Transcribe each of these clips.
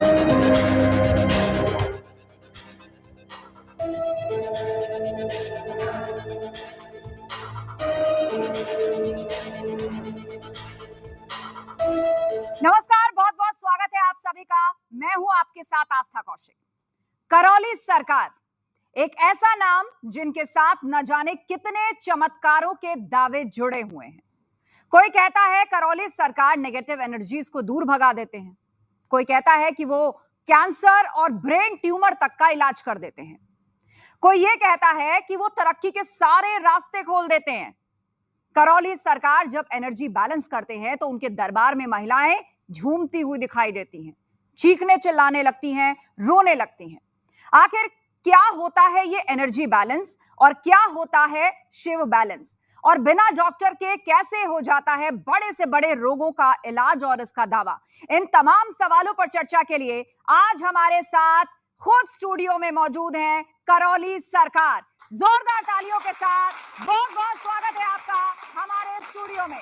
नमस्कार, बहुत बहुत स्वागत है आप सभी का। मैं हूं आपके साथ आस्था कौशिक। करौली सरकार, एक ऐसा नाम जिनके साथ न जाने कितने चमत्कारों के दावे जुड़े हुए हैं। कोई कहता है करौली सरकार नेगेटिव एनर्जीज को दूर भगा देते हैं, कोई कहता है कि वो कैंसर और ब्रेन ट्यूमर तक का इलाज कर देते हैं, कोई ये कहता है कि वो तरक्की के सारे रास्ते खोल देते हैं। करौली सरकार जब एनर्जी बैलेंस करते हैं तो उनके दरबार में महिलाएं झूमती हुई दिखाई देती हैं, चीखने चिल्लाने लगती हैं, रोने लगती हैं। आखिर क्या होता है ये एनर्जी बैलेंस और क्या होता है शिव बैलेंस, और बिना डॉक्टर के कैसे हो जाता है बड़े से बड़े रोगों का इलाज और इसका दावा? इन तमाम सवालों पर चर्चा के लिए आज हमारे साथ खुद स्टूडियो में मौजूद हैं करौली सरकार। जोरदार तालियों के साथ बहुत बहुत स्वागत है आपका हमारे स्टूडियो में।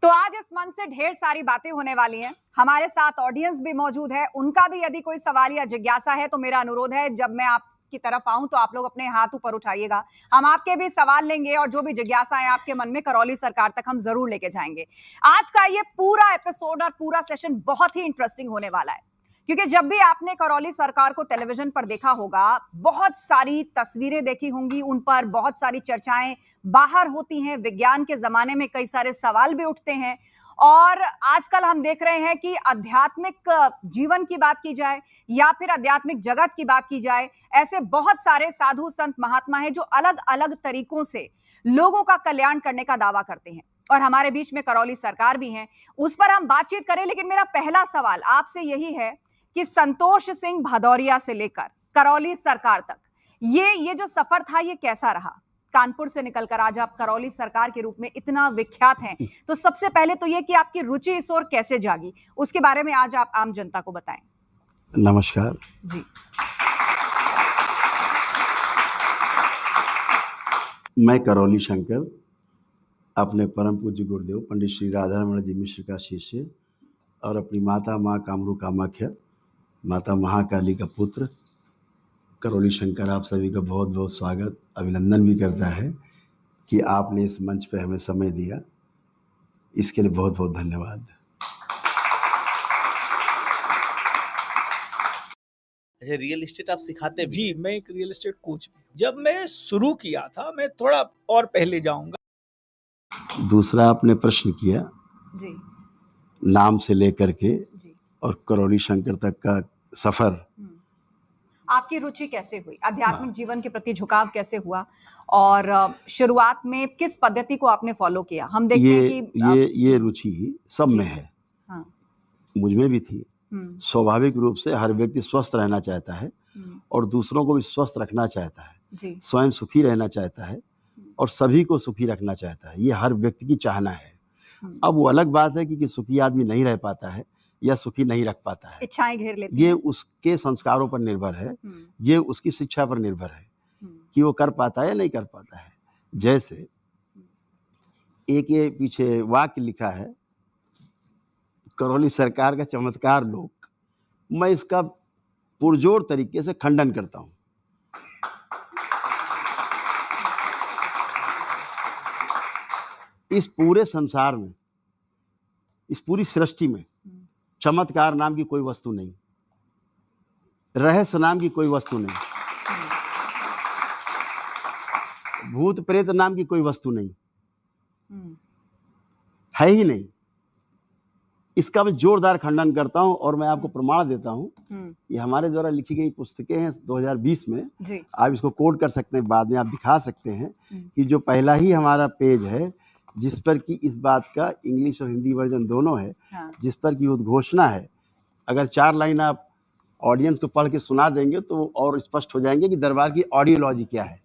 तो आज इस मंच से ढेर सारी बातें होने वाली हैं। हमारे साथ ऑडियंस भी मौजूद है, उनका भी यदि कोई सवाल या जिज्ञासा है तो मेरा अनुरोध है जब मैं आपकी तरफ आऊं तो आप लोग अपने हाथ ऊपर उठाइएगा। हम आपके भी सवाल लेंगे और जो भी जिज्ञासा है आपके मन में करौली सरकार तक हम जरूर लेके जाएंगे। आज का ये पूरा एपिसोड और पूरा सेशन बहुत ही इंटरेस्टिंग होने वाला है, क्योंकि जब भी आपने करौली सरकार को टेलीविजन पर देखा होगा, बहुत सारी तस्वीरें देखी होंगी, उन पर बहुत सारी चर्चाएं बाहर होती हैं। विज्ञान के जमाने में कई सारे सवाल भी उठते हैं और आजकल हम देख रहे हैं कि आध्यात्मिक जीवन की बात की जाए या फिर आध्यात्मिक जगत की बात की जाए, ऐसे बहुत सारे साधु संत महात्मा हैं जो अलग अलग तरीकों से लोगों का कल्याण करने का दावा करते हैं, और हमारे बीच में करौली सरकार भी हैं। उस पर हम बातचीत करें, लेकिन मेरा पहला सवाल आपसे यही है कि संतोष सिंह भदौरिया से लेकर करौली सरकार तक ये जो सफर था ये कैसा रहा? कानपुर से निकलकर आज आप करौली सरकार के रूप में इतना विख्यात हैं, तो सबसे पहले तो ये कि आपकी रुचि इस ओर कैसे जागी, उसके बारे में आज आप आम जनता को बताएं। नमस्कार जी। मैं करौली शंकर, अपने परम पूज्य गुरुदेव पंडित श्री राधारमण जी मिश्र का शिष्य और अपनी माता माँ कामरू कामाख्या, माता महाकाली का पुत्र करौली शंकर, आप सभी का बहुत बहुत स्वागत, अभिनंदन भी करता है कि आपने इस मंच पे हमें समय दिया। इसके लिए बहुत बहुत धन्यवाद। अच्छा, रियल एस्टेट आप सिखाते भी? जी, मैं एक रियल एस्टेट कोच भी। जब मैं शुरू किया था, मैं थोड़ा और पहले जाऊंगा। दूसरा आपने प्रश्न किया जी। नाम से लेकर के जी। और करौली शंकर तक का सफर, आपकी रुचि कैसे हुई, आध्यात्मिक जीवन के प्रति झुकाव कैसे हुआ, और शुरुआत में किस पद्धति को आपने फॉलो किया? हम देखते हैं कि ये रुचि सब में है। हाँ। मुझ में भी थी। स्वाभाविक रूप से हर व्यक्ति स्वस्थ रहना चाहता है और दूसरों को भी स्वस्थ रखना चाहता है, स्वयं सुखी रहना चाहता है और सभी को सुखी रखना चाहता है। ये हर व्यक्ति की चाहना है। अब वो अलग बात है कि सुखी आदमी नहीं रह पाता है या सुखी नहीं रख पाता है, इच्छाएं घेर लेती ये हैं। उसके संस्कारों पर निर्भर है, ये उसकी शिक्षा पर निर्भर है कि वो कर पाता है या नहीं कर पाता है। जैसे एक ये पीछे वाक्य लिखा है, करौली सरकार का चमत्कार लोक, मैं इसका पुरजोर तरीके से खंडन करता हूं। इस पूरे संसार में, इस पूरी सृष्टि में चमत्कार नाम की कोई वस्तु नहीं, रहस्य नाम की कोई वस्तु नहीं, भूत प्रेत नाम की कोई वस्तु नहीं है ही नहीं। इसका मैं जोरदार खंडन करता हूं और मैं आपको प्रमाण देता हूं। ये हमारे द्वारा लिखी गई पुस्तकें हैं 2020 में, आप इसको कोड कर सकते हैं, बाद में आप दिखा सकते हैं कि जो पहला ही हमारा पेज है जिस पर कि इस बात का इंग्लिश और हिंदी वर्जन दोनों है, जिस पर कि उद्घोषणा है। अगर 4 लाइन आप ऑडियंस को पढ़ के सुना देंगे तो और स्पष्ट हो जाएंगे कि दरबार की ऑडियोलॉजी क्या है।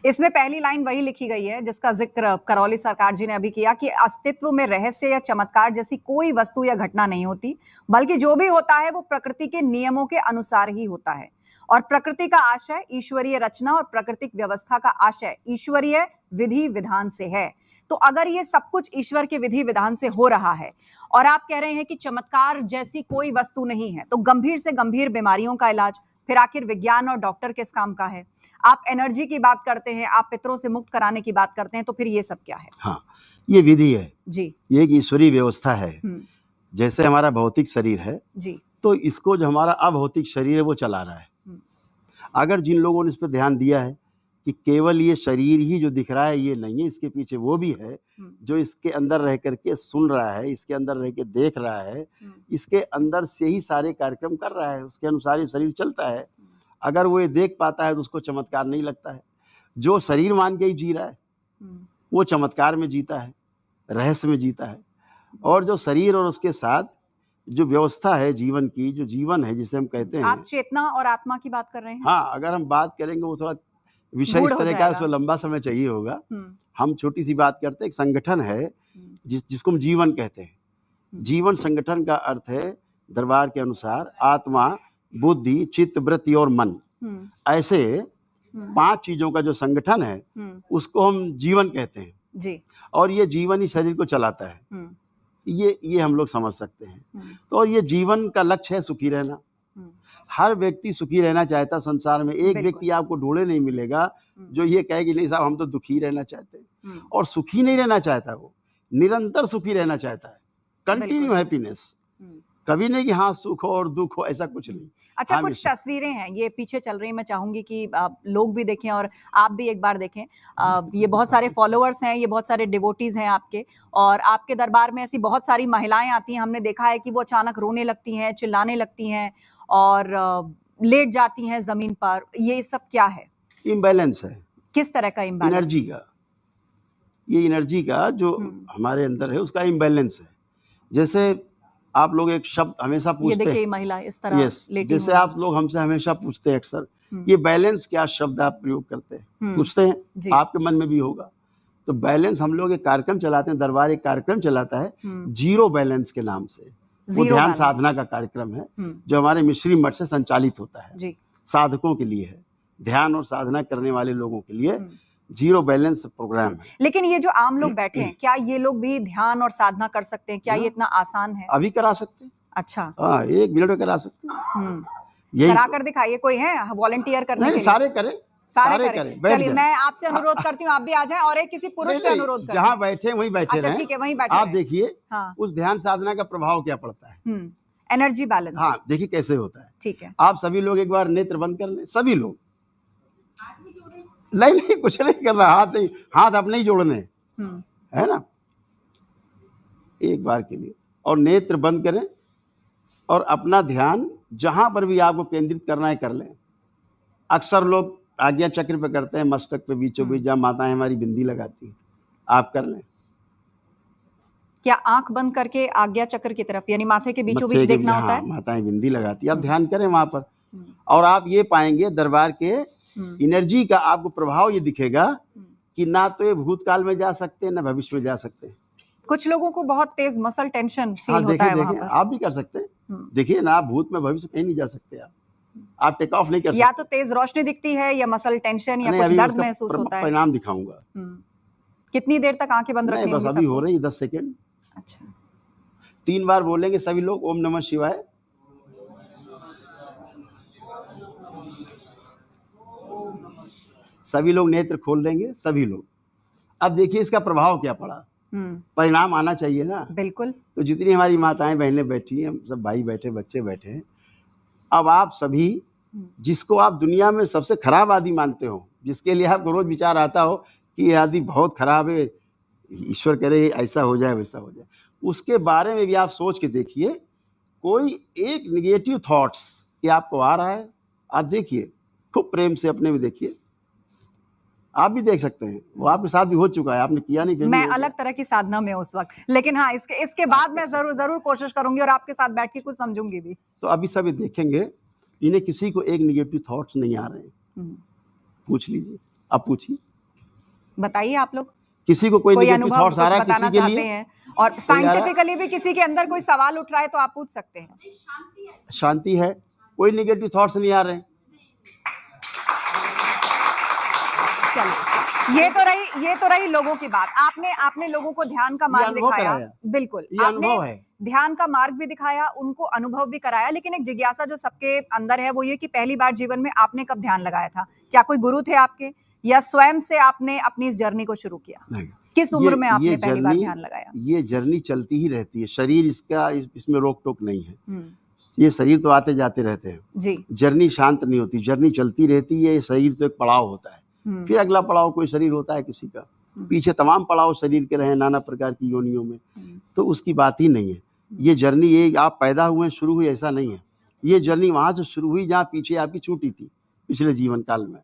इसमें पहली लाइन वही लिखी गई है जिसका जिक्र करौली सरकार जी ने अभी किया कि अस्तित्व में रहस्य या चमत्कार जैसी कोई वस्तु या घटना नहीं होती, बल्कि जो भी होता है वो प्रकृति के नियमों के अनुसार ही होता है। और प्रकृति का आशय ईश्वरीय रचना और प्राकृतिक व्यवस्था का आशय ईश्वरीय विधि विधान से है। तो अगर ये सब कुछ ईश्वर के विधि विधान से हो रहा है और आप कह रहे हैं कि चमत्कार जैसी कोई वस्तु नहीं है, तो गंभीर से गंभीर बीमारियों का इलाज फिर आखिर विज्ञान और डॉक्टर किस काम का है? आप एनर्जी की बात करते हैं, आप पितरों से मुक्त कराने की बात करते हैं, तो फिर ये सब क्या है? हाँ, ये विधि है जी, ये एक ईश्वरीय व्यवस्था है। जैसे हमारा भौतिक शरीर है जी, तो इसको जो हमारा अभौतिक शरीर है वो चला रहा है। अगर जिन लोगों ने इस पर ध्यान दिया है कि केवल ये शरीर ही जो दिख रहा है ये नहीं है, इसके पीछे वो भी है जो इसके अंदर रह करके सुन रहा है, इसके अंदर रह के देख रहा है, इसके अंदर से ही सारे कार्यक्रम कर रहा है, उसके अनुसार ही शरीर चलता है। अगर वो ये देख पाता है तो उसको चमत्कार नहीं लगता है। जो शरीर मान के ही जी रहा है वो चमत्कार में जीता है, रहस्य में जीता है। और जो शरीर और उसके साथ जो व्यवस्था है जीवन की, जो जीवन है जिसे हम कहते हैं, आप चेतना और आत्मा की बात कर रहे हैं? हाँ, अगर हम बात करेंगे वो थोड़ा विषय इस तरह का है, उसको लंबा समय चाहिए होगा। हम छोटी सी बात करते हैं। एक संगठन है जिसको हम जीवन कहते हैं। जीवन संगठन का अर्थ है दरबार के अनुसार आत्मा, बुद्धि, चित्त, वृत्ति और मन। ऐसे 5 चीजों का जो संगठन है उसको हम जीवन कहते हैं जी। और ये जीवन ही शरीर को चलाता है। ये हम लोग समझ सकते हैं। तो और ये जीवन का लक्ष्य है सुखी रहना। हर व्यक्ति सुखी रहना चाहता संसार में। एक व्यक्ति आपको ढूंढे नहीं मिलेगा जो ये कहे कि नहीं साहब हम तो दुखी रहना चाहते हैं। और सुखी नहीं रहना चाहता, वो निरंतर सुखी रहना चाहता है, कंटिन्यू हैप्पीनेस। कभी नहीं कि हाँ सुख हो और दुख हो, ऐसा कुछ नहीं। अच्छा, कुछ तस्वीरें हैं ये पीछे चल रही, मैं चाहूंगी कि लोग भी देखें और आप भी एक बार देखें। ये बहुत सारे फॉलोअर्स हैं, ये बहुत सारे डिवोटीज हैं आपके, और आपके दरबार में ऐसी बहुत सारी महिलाएं आती हैं। हमने देखा है कि वो अचानक रोने लगती हैं, चिल्लाने लगती हैं और लेट जाती हैं जमीन पर। ये सब क्या है? इम्बैलेंस है। किस तरह का इम्बैलेंस? एनर्जी का। ये एनर्जी का जो हमारे अंदर है उसका इम्बैलेंस है। जैसे आप लोग एक शब्द हमेशा पूछते हैं, ये देखिए महिला इस तरह लेटी जैसे आप लोग हमसे हमेशा पूछते हैं अक्सर ये बैलेंस क्या शब्द आप प्रयोग करते हैं, पूछते हैं, आपके मन में भी होगा। तो बैलेंस हम लोग एक कार्यक्रम चलाते हैं, दरबार एक कार्यक्रम चलाता है जीरो बैलेंस के नाम से। वो ध्यान साधना का कार्यक्रम है जो हमारे मिश्री मठ से संचालित होता है। साधकों के लिए है, ध्यान और साधना करने वाले लोगों के लिए जीरो बैलेंस प्रोग्राम है। लेकिन ये जो आम लोग बैठे हैं, क्या ये लोग भी ध्यान और साधना कर सकते हैं? क्या ये इतना आसान है? अभी करा सकते हैं। अच्छा, हाँ, 1 मिनट में करा सकते हैं। यही करा कर दिखाइए। कोई है वॉलंटियर करने के लिए? सारे करें, सारे करें। चलिए, मैं आपसे अनुरोध करती हूँ, आप भी आ जाएं और एक किसी पुरुष से अनुरोध करें। जहाँ बैठे वहीं बैठे रहें। ठीक है, वहीं बैठे आप देखिए उस ध्यान साधना का प्रभाव क्या पड़ता है। Energy balance. हाँ, देखिए कैसे होता है। ठीक है, आप सभी लोग एक बार नेत्र बंद कर लें, सभी लोग। नहीं, कुछ नहीं कर रहा, हाथ नहीं, हाथ अपने ही जोड़ने है ना, एक बार के लिए। और नेत्र बंद करें और अपना ध्यान जहां पर भी आपको केंद्रित करना है कर लें। अक्सर लोग आज्ञा चक्र पे करते हैं, मस्तक पे बीचों बीच जहाँ माताएं हमारी बिंदी लगाती हैं, आप कर लें। क्या आंख बंद करके आज्ञा चक्र की तरफ, यानी माथे के बीचों बीच देखना होता है? माताएं बिंदी लगाती है, आप ध्यान करें वहां पर। और आप ये पाएंगे दरबार के एनर्जी का आपको प्रभाव ये दिखेगा कि ना तो ये भूतकाल में जा सकते हैं ना भविष्य में जा सकते हैं। कुछ लोगों को बहुत तेज मसल टेंशन फील होता है वहां पर। आप भी कर सकते हैं। देखिए ना, आप भूत में भविष्य कहीं नहीं जा सकते। आप टेक ऑफ नहीं कर सकते। या तो तेज रोशनी दिखती है या मसल टेंशन या कुछ दर्द महसूस होता है। परिणाम दिखाऊंगा। कितनी देर तक आंखें बंद रखनी होंगी? बस अभी हो रही 10 सेकेंड। अच्छा, 3 बार बोलेंगे सभी लोग, ओम नमः शिवाय। सभी लोग नेत्र खोल देंगे, सभी लोग। अब देखिए इसका प्रभाव क्या पड़ा। परिणाम आना चाहिए ना। बिल्कुल। तो जितनी हमारी माताएं बहनें बैठी हैं, सब भाई बैठे, बच्चे बैठे हैं, अब आप सभी जिसको आप दुनिया में सबसे खराब आदि मानते हो, जिसके लिए आपको रोज विचार आता हो कि ये आदि बहुत खराब है, ईश्वर करे ऐसा हो जाए वैसा हो जाए, उसके बारे में भी आप सोच के देखिए। कोई एक निगेटिव थॉट्स कि आपको आ रहा है, आप देखिए, खूब प्रेम से अपने में देखिए। आप भी देख सकते हैं, वो आपके साथ भी हो चुका है, आपने किया नहीं। मैं अलग तरह की साधना में उस वक्त, लेकिन हाँ इसके बाद मैं जरूर कोशिश करूंगी और आपके साथ बैठ के कुछ समझूंगी भी। तो अभी सब देखेंगे, इन्हें किसी को एक निगेटिव थॉट्स नहीं आ रहे हैं। पूछ लीजिए, आप पूछिए। बताइए आप लोग, किसी को कोई नेगेटिव अनुभव थॉट्स आ रहा है बताना किसी के चाहते लिए हैं, और साइंटिफिकली भी किसी के अंदर कोई सवाल उठ रहा है तो आप पूछ सकते हैं। शांति है, कोई नेगेटिव थॉट्स नहीं आ रहे हैं। चलिए, ये तो रही लोगों की बात। आपने लोगों को ध्यान का मार्ग दिखाया, बिल्कुल आपने ध्यान का मार्ग भी दिखाया, उनको अनुभव भी कराया, लेकिन एक जिज्ञासा जो सबके अंदर है वो ये कि पहली बार जीवन में आपने कब ध्यान लगाया था? क्या कोई गुरु थे आपके, या स्वयं से आपने अपनी इस जर्नी को शुरू किया? किस उम्र में आपने पहली बार ध्यान लगाया? ये जर्नी चलती ही रहती है, शरीर इसमें रोक टोक नहीं है। ये शरीर तो आते जाते रहते हैं जी, जर्नी शांत नहीं होती, जर्नी चलती रहती है। शरीर तो एक पड़ाव होता है, फिर अगला पड़ाव कोई शरीर होता है किसी का, पीछे तमाम पड़ाव शरीर के रहे नाना प्रकार की योनियों में, तो उसकी बात ही नहीं है। ये जर्नी ये आप पैदा हुए शुरू हुई ऐसा नहीं है, ये जर्नी वहां से शुरू हुई जहाँ पीछे आपकी छूटी थी पिछले जीवन काल में,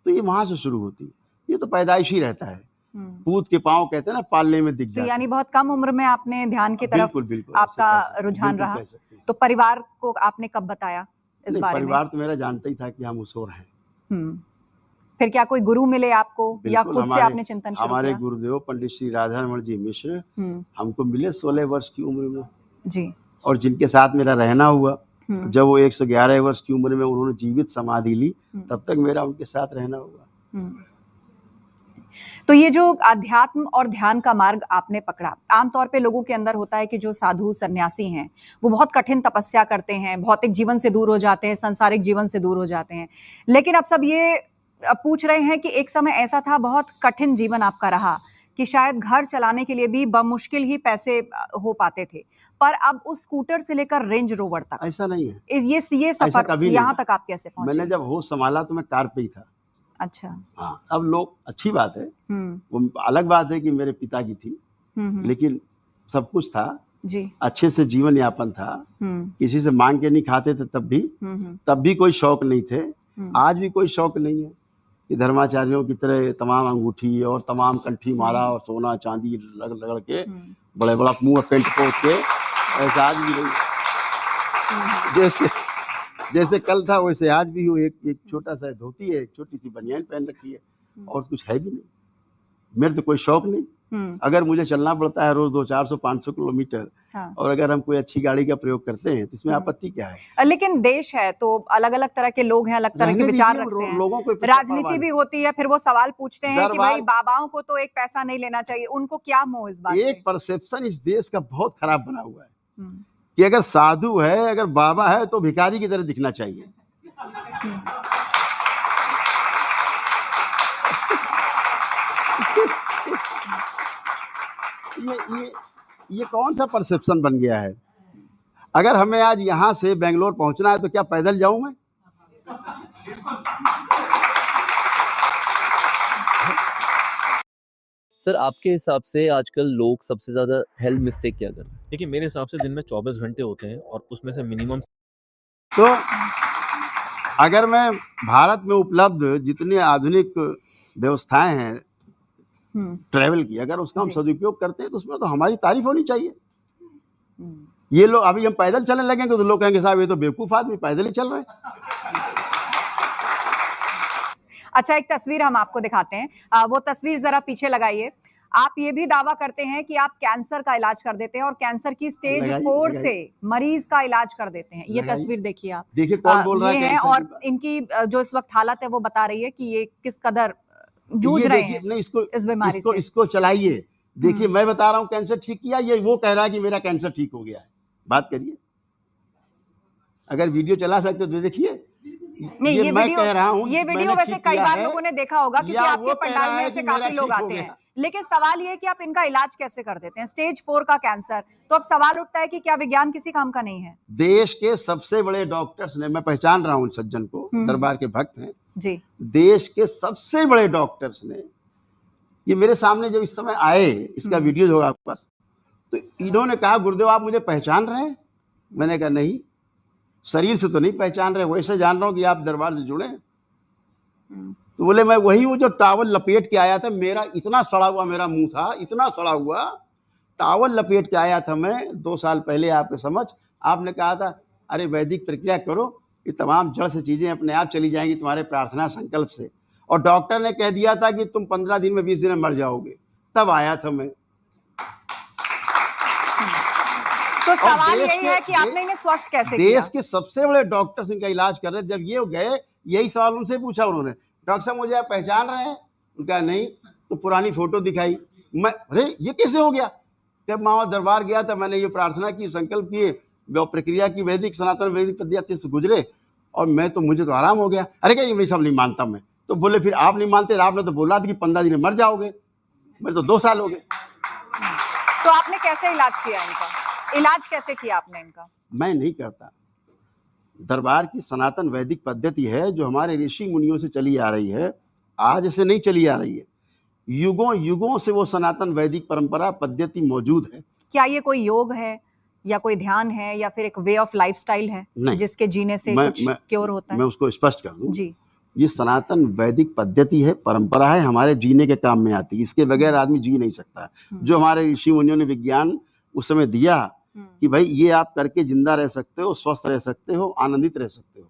तो ये वहां से शुरू होती है। ये तो पैदाइशी रहता है, पूत के पांव कहते हैं ना पालने में दिख जाते हैं। यानी बहुत कम उम्र में आपने ध्यान की तरफ बिल्कुल, आपका रुझान रहा। तो परिवार को आपने कब बताया इस बारे में? परिवार तो मेरा जानता ही था कि हम उसोर हैं। फिर क्या कोई गुरु मिले आपको, या खुद से आपने चिंतन शुरू किया? हमारे गुरुदेव पंडित श्री राधारमण जी मिश्र हमको मिले 16 वर्ष की उम्र में जी, और जिनके साथ मेरा रहना हुआ। जब वो 111 वर्ष की उम्र में उन्होंने जीवित समाधि ली, तब तक मेरा उनके साथ रहना हुआ। तो ये जो अध्यात्म और ध्यान का मार्ग आपने पकड़ा, आमतौर पे लोगों के अंदर होता है कि जो साधु सन्यासी हैं वो बहुत कठिन तपस्या करते हैं, भौतिक जीवन से दूर हो जाते हैं, सांसारिक जीवन से दूर हो जाते हैं, लेकिन अब सब ये पूछ रहे हैं कि एक समय ऐसा था, बहुत कठिन जीवन आपका रहा कि शायद घर चलाने के लिए भी बमुश्किल ही पैसे हो पाते थे, पर अब उस स्कूटर से लेकर रेंज रोवर तक, ऐसा नहीं है। ये सफर यहाँ तक आप कैसे पहुंचे? मैंने जब होश संभाला तो मैं कार पे ही था। अच्छा, हाँ, अब लोग, अच्छी बात है, वो अलग बात है कि मेरे पिता की थी, लेकिन सब कुछ था जी, अच्छे से जीवन यापन था, किसी से मांग के नहीं खाते थे तब भी कोई शौक नहीं थे, आज भी कोई शौक नहीं है कि धर्माचार्यों की तरह तमाम अंगूठी और तमाम कंठी माला और सोना चांदी रगड़ के बड़े बड़ा मुंह पेंट पोत के, ऐसा आज भी नहीं। जैसे कल था वैसे आज भी हूँ। एक छोटा सा धोती है, एक छोटी सी बनियान पहन रखी है, और कुछ है भी नहीं। मेरे तो कोई शौक नहीं। अगर मुझे चलना पड़ता है रोज 200-400-500 किलोमीटर, हाँ, और अगर हम कोई अच्छी गाड़ी का प्रयोग करते हैं तो इसमें आपत्ति क्या है? लेकिन देश है तो अलग अलग तरह के लोग हैं, अलग तरह के विचार रखते हैं, लोगों को राजनीति भी होती है, फिर वो सवाल पूछते हैं कि भाई बाबाओं को तो एक पैसा नहीं लेना चाहिए, उनको क्या मोह इस बात से? एक परसेप्शन इस देश का बहुत खराब बना हुआ है कि अगर साधु है, अगर बाबा है तो भिखारी की तरह दिखना चाहिए। ये कौन सा परसेप्शन बन गया है? अगर हमें आज यहाँ से बेंगलोर पहुंचना है तो क्या पैदल जाऊं मैं? सर, आपके हिसाब से आजकल लोग सबसे ज्यादा हेल्थ मिस्टेक क्या कर रहे हैं? देखिए, मेरे हिसाब से दिन में 24 घंटे होते हैं और उसमें से मिनिमम, तो अगर मैं भारत में उपलब्ध जितनी आधुनिक व्यवस्थाएं हैं ट्रैवल की, अगर उसका हम सदुपयोग करते हैं तो उसमें तो हमारी तारीफ होनी चाहिए। ये लोग अभी हम पैदल चलने लगेंगे तो लोग कहेंगे साहब ये तो बेवकूफ आदमी पैदल ही चल रहे हैं। अच्छा, एक तस्वीर हम आपको दिखाते हैं, वो तस्वीर जरा पीछे लगाइए। आप ये भी दावा करते हैं कि आप कैंसर का इलाज कर देते हैं और कैंसर की स्टेज 4 से मरीज का इलाज कर देते हैं। ये तस्वीर देखिए आप, देखिए कौन बोल रहा है, ये है, और इनकी जो इस वक्त हालत है वो बता रही है कि ये किस कदर जूझ रहे हैं इस बीमारी से। इसको चलाइए, देखिए मैं बता रहा हूँ कैंसर ठीक किया, ये वो कह रहा है कि मेरा कैंसर ठीक हो गया है। बात करिए, अगर वीडियो चला सकते तो देखिए। नहीं, ये मैं कह रहा हूँ, ये वीडियो वैसे कई बार लोगों ने देखा होगा क्योंकि आपके पंडाल में से काफी लोग आते हैं, लेकिन सवाल ये है कि आप इनका इलाज कैसे कर देते हैं? स्टेज 4 का कैंसर, तो अब सवाल उठता है कि क्या विज्ञान किसी काम का नहीं है? देश के सबसे बड़े डॉक्टर्स ने, मैं पहचान रहा हूँ सज्जन को, दरबार के भक्त हैं जी, देश के सबसे बड़े डॉक्टर्स ने, ये मेरे सामने जब इस समय आए, इसका वीडियो होगा आपके पास, तो इन्होंने कहा गुरुदेव आप मुझे पहचान रहे हैं? मैंने कहा नहीं, शरीर से तो नहीं पहचान रहे, वैसे जान रहा हूँ कि आप दरबार से जुड़े। तो बोले मैं वही वो जो टावल लपेट के आया था, मेरा इतना सड़ा हुआ मेरा मुंह था, इतना सड़ा हुआ टावल लपेट के आया था मैं 2 साल पहले आपके समझ। आपने कहा था अरे वैदिक प्रक्रिया करो, ये तमाम जड़ से चीजें अपने आप चली जाएंगी तुम्हारे प्रार्थना संकल्प से। और डॉक्टर ने कह दिया था कि तुम 15 दिन में 20 दिन में मर जाओगे, तब आया था मैं। तो सवाल यही है कि आपने इन्हें स्वस्थ कैसे किया? देश के सबसे बड़े डॉक्टर्स इनका इलाज कर रहे थे। जब ये गए, यही सवाल उनसे पूछा उन्होंने, डॉक्टर साहब मुझे आप पहचान रहे हैं? उनका नहीं। तो पुरानी फोटो दिखाई। मैं, अरे ये कैसे हो गया? जब मामा दरबार गया था, मैंने ये प्रार्थना की, संकल्प किए, प्रक्रिया की, वैदिक सनातन वैदिक पद्धति से गुजरे, और मुझे तो आराम हो गया। अरे क्या, ये सब नहीं मानता मैं। तो बोले फिर आप नहीं मानते? आपने तो बोला था कि 15 दिन में मर जाओगे। मेरे तो 2 साल हो गए। तो आपने कैसे इलाज किया इनका? इलाज कैसे किया आपने इनका? मैं नहीं करता। दरबार की सनातन वैदिक पद्धति है जो हमारे ऋषि मुनियों से चली आ रही है, आज से नहीं चली आ रही है, युगों युगों से वो सनातन वैदिक परंपरा पद्धति मौजूद है। क्या ये कोई योग है या कोई ध्यान है या फिर एक वे ऑफ लाइफस्टाइल है जिसके जीने से कुछ क्योर होता है? मैं उसको स्पष्ट कर दूं जी। ये सनातन वैदिक पद्धति है, परंपरा है, हमारे जीने के काम में आती है। इसके बगैर आदमी जी नहीं सकता। जो हमारे ऋषि मुनियों ने विज्ञान उस समय दिया कि भाई ये आप करके जिंदा रह सकते हो, स्वस्थ रह सकते हो, आनंदित रह सकते हो,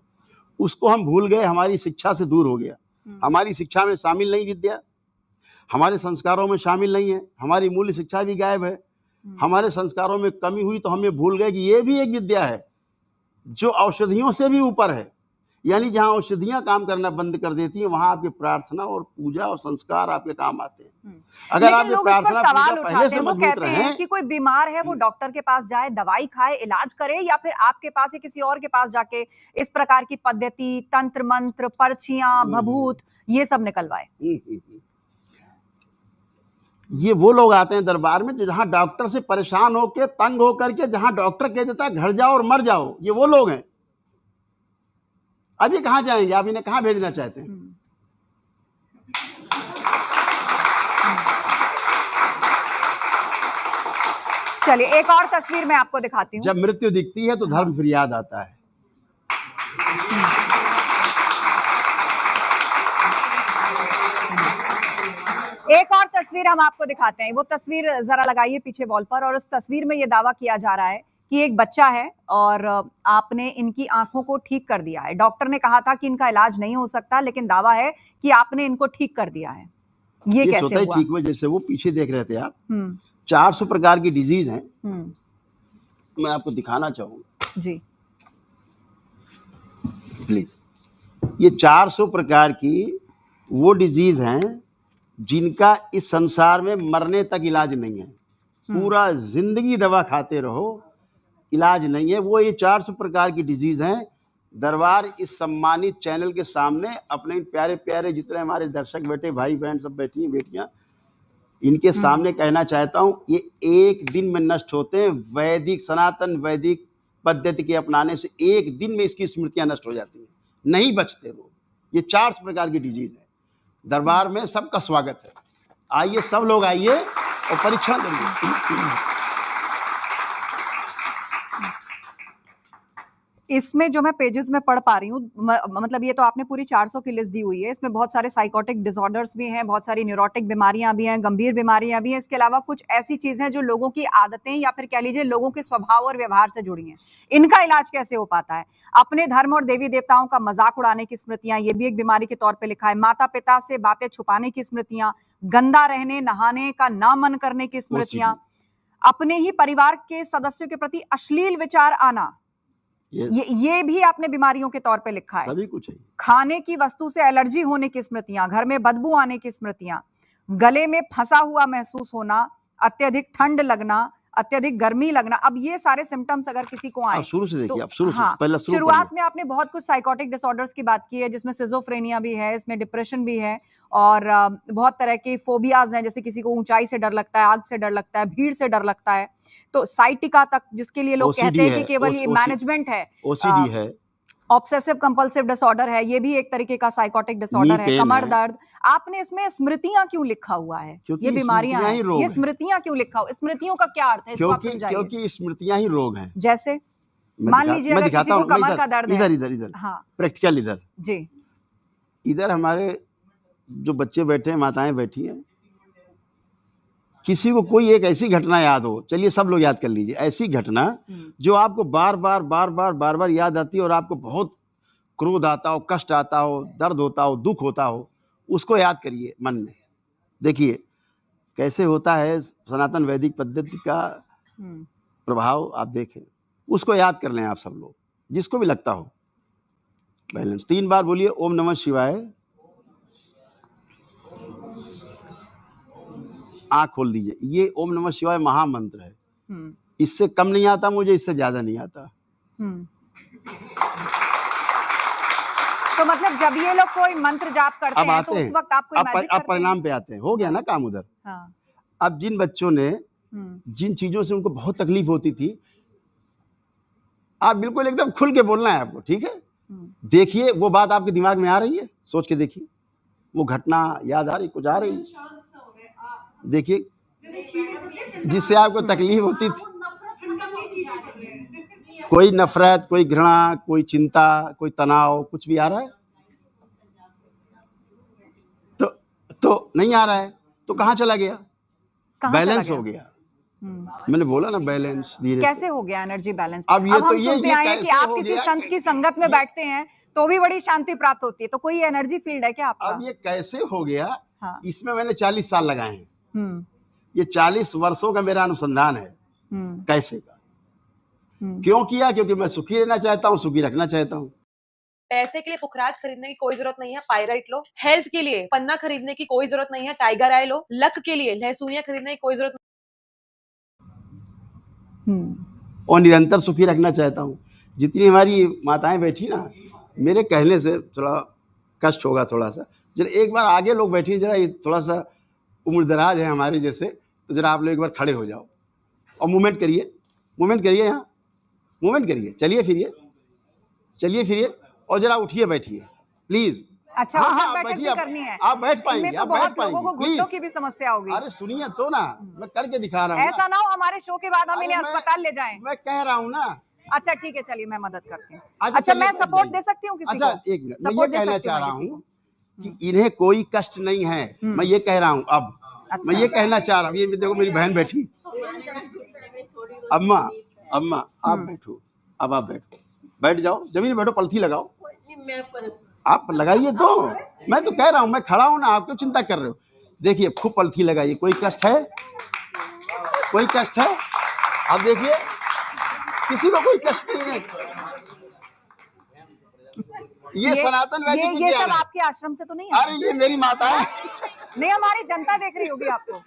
उसको हम भूल गए, हमारी शिक्षा से दूर हो गया। हमारी शिक्षा में शामिल नहीं विद्या, हमारे संस्कारों में शामिल नहीं है, हमारी मूल्य शिक्षा भी गायब है। हमारे संस्कारों में कमी हुई तो हम ये भूल गए कि ये भी एक विद्या है जो औषधियों से भी ऊपर है। यानी जहाँ औषधियां काम करना बंद कर देती हैं, वहां आपकी प्रार्थना और पूजा और संस्कार आपके काम आते हैं। अगर आप प्रार्थना सवाल उठाते हैं, वो कहते हैं कि कोई बीमार है वो डॉक्टर के पास जाए, दवाई खाए, इलाज करे, या फिर आपके पास या किसी और के पास जाके इस प्रकार की पद्धति, तंत्र मंत्र, पर्चियां, भभूत, ये सब निकलवाए। ये वो लोग आते हैं दरबार में जो जहां डॉक्टर से परेशान होकर, तंग होकर के, जहां डॉक्टर कह देता है घर जाओ और मर जाओ, ये वो लोग हैं। अब ये कहां जाएंगे? आप इन्हें कहां भेजना चाहते हैं? चलिए एक और तस्वीर मैं आपको दिखाती हूँ। जब मृत्यु दिखती है तो धर्म फिर याद आता है। एक और तस्वीर हम आपको दिखाते हैं। वो तस्वीर जरा लगाइए पीछे वॉल पर। और उस तस्वीर में ये दावा किया जा रहा है कि एक बच्चा है और आपने इनकी आंखों को ठीक कर दिया है। डॉक्टर ने कहा था कि इनका इलाज नहीं हो सकता, लेकिन दावा है कि आपने इनको ठीक कर दिया है। ये कैसे हुआ? ठीक हुआ। जैसे वो पीछे देख रहे थे आप, 400 प्रकार की डिजीज हैं। मैं आपको दिखाना चाहूंगा जी, प्लीज। ये 400 प्रकार की वो डिजीज हैं जिनका इस संसार में मरने तक इलाज नहीं है। पूरा जिंदगी दवा खाते रहो, इलाज नहीं है। वो ये 400 प्रकार की डिजीज हैं। दरबार इस सम्मानित चैनल के सामने अपने प्यारे प्यारे जितने हमारे दर्शक बैठे, भाई बहन सब बैठी हैं, बेटियां, इनके सामने कहना चाहता हूं, ये एक दिन में नष्ट होते हैं। वैदिक सनातन वैदिक पद्धति के अपनाने से एक दिन में इसकी स्मृतियां नष्ट हो जाती हैं, नहीं बचते लोग। ये 400 प्रकार की डिजीज है। दरबार में सबका स्वागत है। आइए, सब लोग आइए और परीक्षण करिए। इसमें जो मैं पेजेस में पढ़ पा रही हूँ, मतलब ये तो आपने पूरी 400 की लिस्ट दी हुई है। इसमें बहुत सारे साइकोटिक डिसऑर्डर्स भी हैं, बहुत सारी न्यूरोटिक बीमारियां भी हैं, गंभीर बीमारियां भी हैं। इसके अलावा कुछ ऐसी चीजें जो लोगों की आदतें या फिर कह लीजिए लोगों के स्वभाव और व्यवहार से जुड़ी हैं। इनका इलाज कैसे हो पाता है? अपने धर्म और देवी देवताओं का मजाक उड़ाने की स्मृतियां, ये भी एक बीमारी के तौर पर लिखा है। माता पिता से बातें छुपाने की स्मृतियां, गंदा रहने नहाने का ना मन करने की स्मृतियां, अपने ही परिवार के सदस्यों के प्रति अश्लील विचार आना, ये भी आपने बीमारियों के तौर पे लिखा है। सभी कुछ है। खाने की वस्तु से एलर्जी होने की स्मृतियां, घर में बदबू आने की स्मृतियां, गले में फंसा हुआ महसूस होना, अत्यधिक ठंड लगना, अत्यधिक गर्मी लगना। अब ये सारे सिम्टम्स अगर किसी को आए, शुरू से देखिए, तो, आप शुरू से पहले शुरुआत में आपने बहुत कुछ साइकोटिक डिसऑर्डर्स की बात की है, जिसमें सिजोफ्रेनिया भी है, इसमें डिप्रेशन भी है, और बहुत तरह के फोबियाज हैं, जैसे किसी को ऊंचाई से डर लगता है, आग से डर लगता है, भीड़ से डर लगता है। तो साइटिका तक, जिसके लिए लोग कहते हैं कि केवल ये मैनेजमेंट है, ओसीडी है, ऑब्सेसिव कंपल्सिव डिसऑर्डर है, ये भी एक तरीके का साइकोटिक डिसऑर्डर है, कमर दर्द। आपने इसमें स्मृतियां क्यों लिखा हुआ है? ये बीमारियां हैं, ये स्मृतियां क्यों लिखा हुआ? स्मृतियों का क्या अर्थ है? क्योंकि स्मृतियां ही रोग हैं। जैसे मान लीजिए अगर किसी को कमर का दर्द है, इधर हाँ, प्रैक्टिकल इधर जी, इधर हमारे जो बच्चे बैठे हैं, माताएं बैठी हैं, किसी को कोई एक ऐसी घटना याद हो, चलिए सब लोग याद कर लीजिए, ऐसी घटना जो आपको बार बार याद आती है और आपको बहुत क्रोध आता हो, कष्ट आता हो, दर्द होता हो, दुख होता हो, उसको याद करिए मन में। देखिए कैसे होता है सनातन वैदिक पद्धति का प्रभाव, आप देखें, उसको याद कर लें आप सब लोग, जिसको भी लगता हो। बैलेंस 3 बार बोलिए ओम नमः शिवाय। आँख खोल दीजिए। ये ओम नमः शिवाय महामंत्र है, इससे कम नहीं आता मुझे, इससे ज्यादा नहीं आता। तो मतलब जब ये लोग कोई मंत्र जाप करते हैं तो उस वक्त आप कोई मैजिक करते हैं? अब परिणाम पे आते हैं। हो गया ना काम उधर। हाँ। अब जिन बच्चों ने जिन चीजों से उनको बहुत तकलीफ होती थी, आप बिल्कुल एकदम खुल के बोलना है आपको, ठीक है? देखिए वो बात आपके दिमाग में आ रही है, सोच के देखिए, वो घटना याद आ रही, कुछ आ रही, देखिए जिससे आपको तकलीफ होती थी। कोई नफरत, कोई घृणा, कोई चिंता, कोई तनाव, कुछ भी आ रहा है? तो नहीं आ रहा है, तो कहाँ चला गया? बैलेंस हो गया। मैंने बोला ना बैलेंस। धीरे कैसे हो गया एनर्जी बैलेंस? अब ये हम तो सुनते आए हैं कि आप किसी संत की संगत में बैठते हैं तो भी बड़ी शांति प्राप्त होती है, तो कोई एनर्जी फील्ड है क्या आपका? अब ये कैसे हो गया? हाँ। इसमें मैंने 40 साल लगाए हैं। ये 40 वर्षों का मेरा अनुसंधान है कैसे का। क्यों किया? क्योंकि मैं सुखी रहना चाहता हूँ, सुखी रखना चाहता हूँ। पैसे के लिए पुखराज खरीदने की कोई जरूरत नहीं है, पायराइट लो। हेल्थ के लिए पन्ना खरीदने की कोई जरूरत नहीं है, टाइगर आई लो। लक के लिए लहसुनिया खरीदने की कोई जरूरत और निरंतर सुखी रखना चाहता हूँ। जितनी हमारी माताएं बैठी ना, मेरे कहने से थोड़ा कष्ट होगा थोड़ा सा, जरा एक बार आगे लोग बैठिए, जरा ये थोड़ा सा उम्र दराज है हमारे जैसे, तो जरा आप लोग एक बार खड़े हो जाओ और मूवमेंट करिए, यहाँ मूवमेंट करिए, चलिए फिरिए और जरा उठिए, बैठिए प्लीज। अच्छा, हाँ, बैठक भी करनी है? आप बैठ पाएंगे, तो बहुत लोगों को घुटनों की भी समस्या होगी। अरे सुनिए तो ना, मैं करके दिखा रहा हूँ। ऐसा ना हो हमारे शो के बाद हम इन्हें अस्पताल ले जाएं। मैं कह रहा हूँ ना। अच्छा ठीक है, चलिए मैं मदद करती हूँ। अच्छा मैं सपोर्ट दे सकती हूँ किसी को? अच्छा एक मिनट, मैं ये कहना चाह रहा हूँ कि इन्हें कोई कष्ट नहीं है, मैं ये कह रहा हूँ। अब मैं ये कहना चाह रहा हूँ, ये देखो मेरी बहन बैठी। अम्मा आप बैठो, अब आप बैठो, बैठ जाओ, जमीन बैठो, पलथी लगाओ। आप लगाइए तो, मैं तो कह रहा हूँ, मैं खड़ा हूँ ना, आप क्यों चिंता कर रहे हो? देखिए खूब पलथी लगाइए। कोई कष्ट है? कोई कष्ट है? अब देखिए किसी को कोई कष्ट नहीं है। ये सनातन वैदिक ये सब आपके आश्रम से तो नहीं है? अरे ये मेरी माता है। नहीं, हमारी जनता देख रही होगी आपको।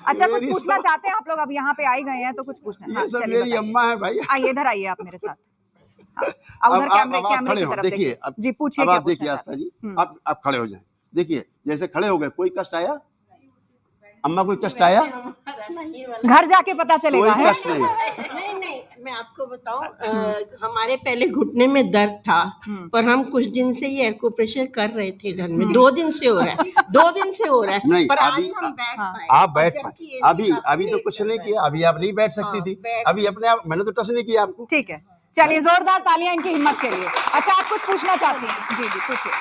अच्छा कुछ पूछना चाहते हैं आप लोग? अब यहाँ पे आए गए हैं तो कुछ पूछना। ये सब मेरी अम्मा है भाई। आइए इधर आइए आप मेरे साथ। उधर कैमरे की तरफ देखिए। जी पूछिए। आप देखिए आस्था जी, आप खड़े हो जाएं। देखिए जैसे खड़े हो गए, कोई कष्ट आया? अम्मा कोई कष्ट आया? घर जाके पता चलेगा। कोई कष्ट नहीं। नहीं, मैं आपको बताऊं, हमारे पहले घुटने में दर्द था, पर हम कुछ दिन से ये एक्यूप्रेशर कर रहे थे घर में। 2 दिन से हो रहा है, 2 दिन से हो रहा है। नहीं, पर आज हम बैठ पाए। आप बैठ पाए। अभी तो कुछ नहीं किया, अभी आप नहीं बैठ सकती थी। अभी अपने आप, मैंने तो टच नहीं किया आपको। ठीक है, चलिए जोरदार तालियां इनकी हिम्मत के लिए। अच्छा आप कुछ पूछना चाहती हैं? जी पूछिए।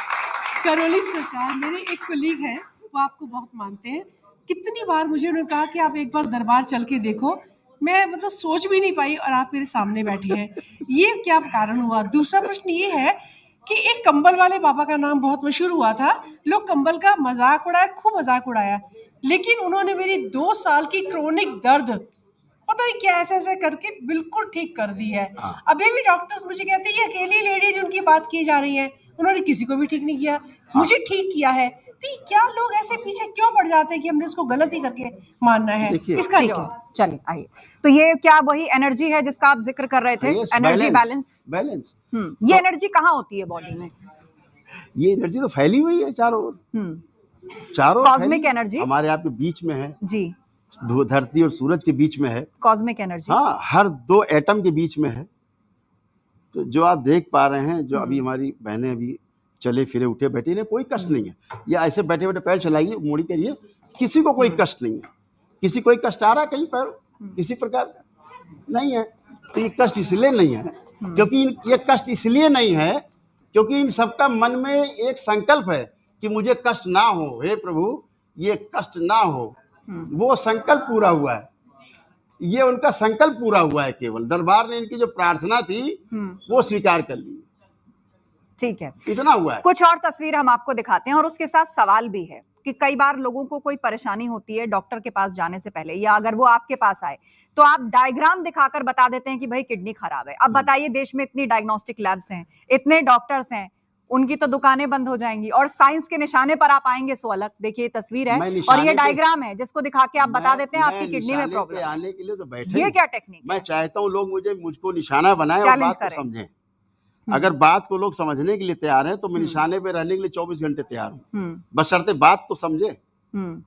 करौली सरकार, मेरे एक कोलीग हैं, वो आपको बहुत मानते हैं। कितनी बार मुझे उन्होंने कहा कि आप एक बार दरबार चल के देखो, मैं मतलब सोच भी नहीं पाई और आप मेरे सामने बैठी हैं। ये क्या कारण हुआ? दूसरा प्रश्न ये है कि एक कंबल वाले बाबा का नाम बहुत मशहूर हुआ था, लोग कंबल का मजाक उड़ाया, खूब मजाक उड़ाया, लेकिन उन्होंने मेरी 2 साल की क्रोनिक दर्द पता नहीं क्या ऐसे करके बिल्कुल ठीक कर दी है। अभी भी डॉक्टर्स मुझे कहते हैं ये अकेली लेडीज उनकी बात की जा रही है, उन्होंने किसी को भी ठीक नहीं किया, मुझे ठीक किया है। तो क्या लोग ऐसे पीछे क्यों पड़ जाते हैं कि हमने इसको गलत ही करके मानना है? इसका जवाब। चलिए आइए। तो ये क्या वही एनर्जी है जिसका आप जिक्र कर रहे थे? Energy balance. ये एनर्जी कहाँ होती है बॉडी में? ये एनर्जी तो फैली हुई है चारों ओर। चारों कॉस्मिक एनर्जी हमारे आपके बीच में है जी, धरती और सूरज के बीच में है कॉस्मिक एनर्जी। हाँ, हर 2 एटम के बीच में है। तो जो आप देख पा रहे हैं, जो अभी हमारी बहनें अभी चले फिरे उठे बैठे, इन्हें कोई कष्ट नहीं है। या ऐसे बैठे बैठे पैर चलाइए, मोड़ी करिए, किसी को कोई कष्ट नहीं है। किसी कोई कष्ट आ रहा है कहीं पैर किसी प्रकार का नहीं है। तो ये कष्ट इसलिए नहीं है क्योंकि ये कष्ट इसलिए नहीं है क्योंकि इन सबका मन में एक संकल्प है कि मुझे कष्ट ना हो, हे प्रभु ये कष्ट ना हो। वो संकल्प पूरा हुआ है, ये उनका संकल्प पूरा हुआ है। केवल दरबार ने इनकी जो प्रार्थना थी वो स्वीकार कर ली। ठीक है, इतना हुआ है। कुछ और तस्वीर हम आपको दिखाते हैं और उसके साथ सवाल भी है कि कई बार लोगों को कोई परेशानी होती है डॉक्टर के पास जाने से पहले, या अगर वो आपके पास आए तो आप डायग्राम दिखाकर बता देते हैं कि भाई किडनी खराब है। अब बताइए, देश में इतनी डायग्नोस्टिक लैब्स हैं, इतने डॉक्टर्स हैं, उनकी तो दुकानें बंद हो जाएंगी और साइंस के निशाने पर आप आएंगे सो अलग। देखिए तस्वीर है और ये डायग्राम है जिसको दिखा के आप बता देते हैं आपकी किडनी में प्रॉब्लम है। आने के लिए तो बैठे, ये क्या टेक्निक? मैं चाहता हूँ लोग मुझको निशाना बनाए और बात को समझें। अगर बात को लोग समझने के लिए तैयार हैं तो मैं निशाने पे रहने के लिए 24 घंटे तैयार हूँ, बशर्ते बात तो समझे।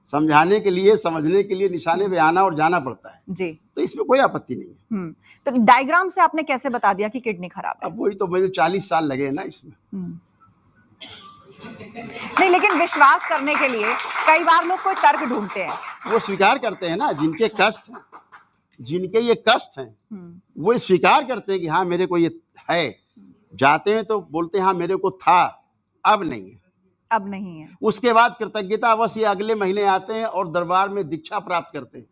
समझाने के लिए, समझने के लिए निशाने पे आना और जाना पड़ता है जी, तो इसमें कोई आपत्ति नहीं है। तो डायग्राम से आपने कैसे बता दिया कि किडनी खराब है? अब वही तो मुझे 40 साल लगे ना इसमें। नहीं, लेकिन विश्वास करने के लिए कई बार लोग कोई तर्क ढूंढते हैं। वो स्वीकार करते हैं ना, जिनके कष्ट हैं, जिनके ये कष्ट हैं, वो स्वीकार करते हैं कि हाँ मेरे को ये है। जाते हैं तो बोलते हैं हाँ मेरे को था, अब नहीं है, अब नहीं है। उसके बाद कृतज्ञता अवश्य अगले महीने आते हैं और दरबार में दीक्षा प्राप्त करते हैं,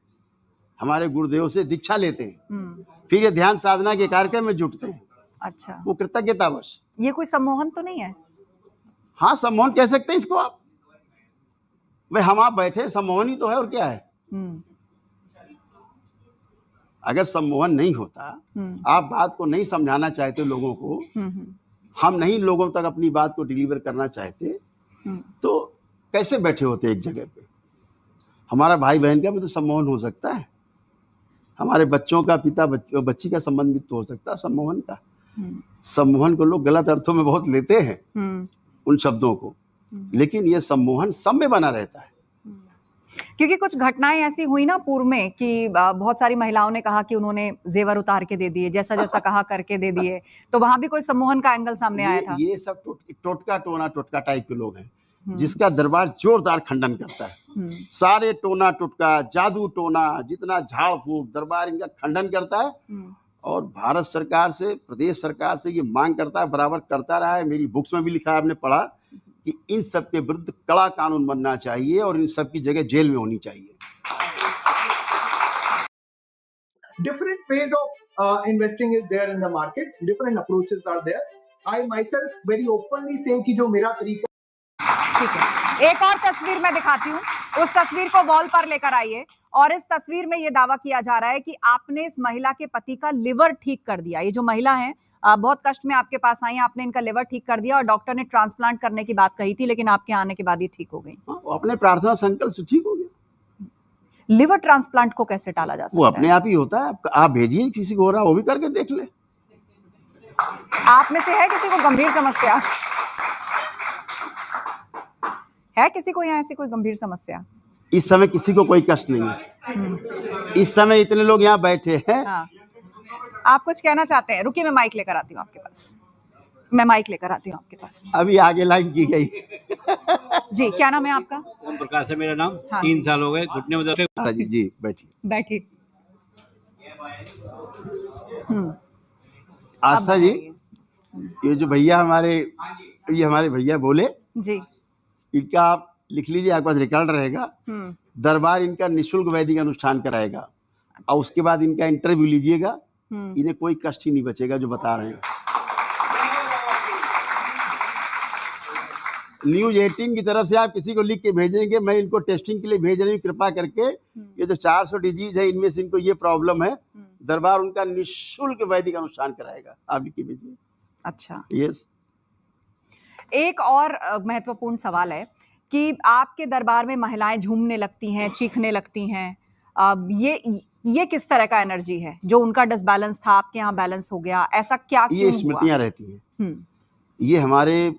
हमारे गुरुदेव से दीक्षा लेते हैं, फिर ये ध्यान साधना के कार्यक्रम में जुटते हैं। अच्छा, वो कृतज्ञता अवश्य। ये कोई सम्मोहन तो नहीं है? हाँ, सम्मोहन कह सकते हैं इसको आप। भाई हम आप बैठे, सम्मोहन ही तो है, और क्या है। अगर सम्मोहन नहीं होता, आप बात को नहीं समझाना चाहते लोगों को, हम नहीं लोगों तक अपनी बात को डिलीवर करना चाहते, तो कैसे बैठे होते एक जगह पे। हमारा भाई बहन का भी तो सम्मोहन हो सकता है, हमारे बच्चों का पिता बच्ची का संबंध भी तो हो सकता है सम्मोहन का। सम्मोहन को लोग गलत अर्थों में बहुत लेते हैं उन शब्दों को, लेकिन ये सम्मोहन सब में बना रहता है। क्योंकि कुछ घटनाएं ऐसी हुई ना पूर्व में कि बहुत सारी महिलाओं ने कहा कि उन्होंने जेवर उतार के दे दिए, जैसा जैसा कहा करके दे दिए, तो वहां भी कोई सम्मोहन का एंगल सामने आया था। ये सब टोटका टाइप के लोग हैं, जिसका दरबार जोरदार खंडन करता है। सारे टोना टोटका, जादू टोना, जितना झाड़ फूक, दरबार इनका खंडन करता है और भारत सरकार से, प्रदेश सरकार से ये मांग करता है, बराबर करता रहा है। मेरी बुक्स में भी लिखा है, आपने पढ़ा, कि इन सब के विरुद्ध कड़ा कानून बनना चाहिए और इन सब की जगह जेल में होनी चाहिए। Different ways of investing is there in the market. Different approaches are there. I myself very openly say कि जो मेरा तरीका। ठीक है, एक और तस्वीर मैं दिखाती हूँ, उस तस्वीर को वॉल पर लेकर आइए। और इस तस्वीर में ये दावा किया जा रहा है कि आपने इस महिला के पति का लिवर ठीक कर दिया। ये जो महिला है बहुत कष्ट में आपके पास आई, आपने इनका लिवर ठीक कर दिया और डॉक्टर ने ट्रांसप्लांट करने की बात कही थी, लेकिन आपके आने के बाद ये ठीक हो गई। अपने प्रार्थना संकल्प से ठीक हो गया। लिवर ट्रांसप्लांट को कैसे टाला जा सकता है? वो अपने आप ही होता है। आप भेजिए, किसी को हो रहा है वो भी करके देख ले। आप में से है किसी को गंभीर समस्या? है किसी को यहाँ ऐसी कोई गंभीर समस्या? इस समय किसी को कोई कष्ट नहीं है। इस समय इतने लोग यहाँ बैठे हैं। हाँ। आप कुछ कहना चाहते हैं? रुकिए, मैं माइक लेकर आती हूँ आपके पास। मैं माइक लेकर आती हूँ आपके पास। अभी आगे लाइन की गई। जी, क्या नाम है आपका? ओम प्रकाश है मेरा नाम। हाँ, 3 साल हो गए घुटने में दर्द। जी बैठिए। बैठिए। आस्था जी, ये जो भैया हमारे भैया बोले जी, इनका आप लिख लीजिए, आपके पास रिकॉर्ड रहेगा। दरबार इनका निःशुल्क वैदिक अनुष्ठान कराएगा और उसके बाद इनका इंटरव्यू लीजिएगा। इन्हें कोई कष्ट ही नहीं बचेगा जो बता रहे हैं। न्यूज 18 की तरफ से आप किसी को लिख के भेजेंगे, मैं इनको टेस्टिंग के लिए भेज रही हूँ, कृपा करके। ये जो 400 डिजीज है, इनमें से इनको ये प्रॉब्लम है, दरबार उनका निःशुल्क वैदिक अनुष्ठान कराएगा। आप लिख के भेजिए। अच्छा, यस। एक और महत्वपूर्ण सवाल है कि आपके दरबार में महिलाएं झूमने लगती हैं, चीखने लगती हैं, ये किस तरह का एनर्जी है? जो उनका डिसबैलेंस था आपके यहाँ बैलेंस हो गया, ऐसा क्या क्यों हुआ? ये स्मृतियां रहती हैं। ये हमारे